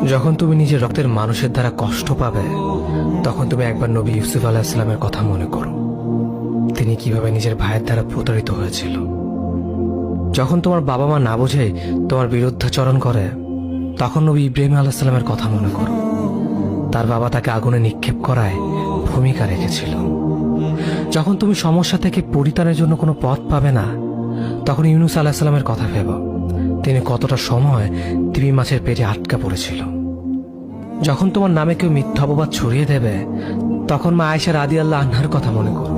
যখন তুমি নিজের রক্তের মানুষের দ্বারা কষ্ট পাবে, তখন তুমি একবার নবী ইউসুফ আলাইহিস সালামের কথা মনে করো। তিনি কিভাবে নিজের ভাইয়ের দ্বারা প্রতারিত হয়েছিল। যখন তোমার বাবা মা না বুঝেই তোমার বিরুদ্ধাচরণ করে, তখন নবী ইব্রাহিম আলাইহিস সালামের কথা মনে করো। তার বাবা তাকে আগুনে নিক্ষেপ করায় ভূমিকা রেখেছিল। যখন তুমি সমস্যা থেকে পরিত্রাণের জন্য কোনো পথ পাবে না, তখন ইউনুস আলাইহিস সালামের কথা ভেবো। তিনি কতটা সময় তিমি মাছের পেটে আটকা পড়েছিল। যখন তোমার নামে কেউ মিথ্যা অপবাদ ছড়িয়ে দেবে, তখন মা আয়েশা রাদিয়াল্লাহু আনহার কথা মনে করো।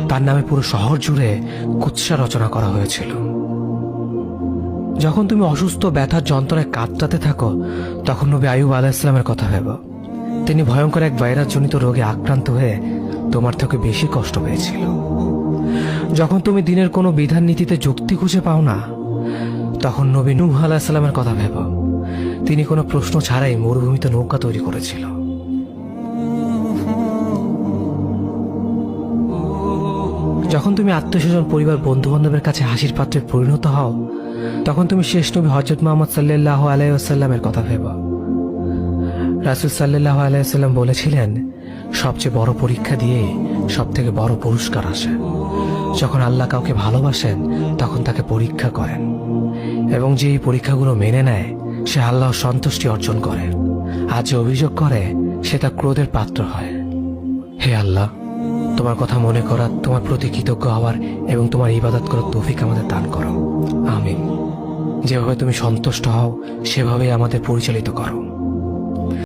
তার নামে পুরো শহর জুড়ে কুৎসা রচনা করা হয়েছিল। যখন তুমি অসুস্থ ব্যথার যন্ত্রণায় কাতরাতে থাকো, তখন নবী আইয়ুব আলাইহিস সালামের কথা ভেবো। তিনি ভয়ঙ্কর এক ভাইরাসজনিত রোগে আক্রান্ত হয়ে তোমার থেকে বেশি কষ্ট পেয়েছিল। যখন তুমি দিনের কোনো বিধান নীতিতে যুক্তি খুঁজে পাও না, তখন নবী নূহ আলাইহিস সালামের কথা ভেবো। তিনি কোনো প্রশ্ন ছাড়াই মরুভূমিতে নৌকা তৈরি করেছিল। যখন তুমি আত্মীয়স্বজন, পরিবার, বন্ধু বান্ধবের কাছে হাসির পাত্রে পরিণত হও, তখন তুমি শেষ নবী হযরত মুহাম্মদ সাল্লাল্লাহু আলাইহি ওয়াসাল্লামের কথা ভেবো। রাসূল সাল্লাল্লাহু আলাইহি ওয়াসাল্লাম বলেছিলেন, সবচেয়ে বড় পরীক্ষা দিয়ে সবথেকে বড় পুরস্কার আসে। যখন আল্লাহ কাউকে ভালোবাসেন, তখন তাকে পরীক্ষা করেন, এবং যে এই পরীক্ষাগুলো মেনে নেয়, সে আল্লাহর সন্তুষ্টি অর্জন করে। আর যে অভিযোগ করে, সে তার ক্রোধের পাত্র হয়। হে আল্লাহ, তোমার কথা মনে করা, তোমার প্রতি কৃতজ্ঞ হওয়ার এবং তোমার ইবাদত করার তৌফিক আমাদের দান করো। আমিন। যেভাবে তুমি সন্তুষ্ট হও, সেভাবেই আমাদের পরিচালিত করো।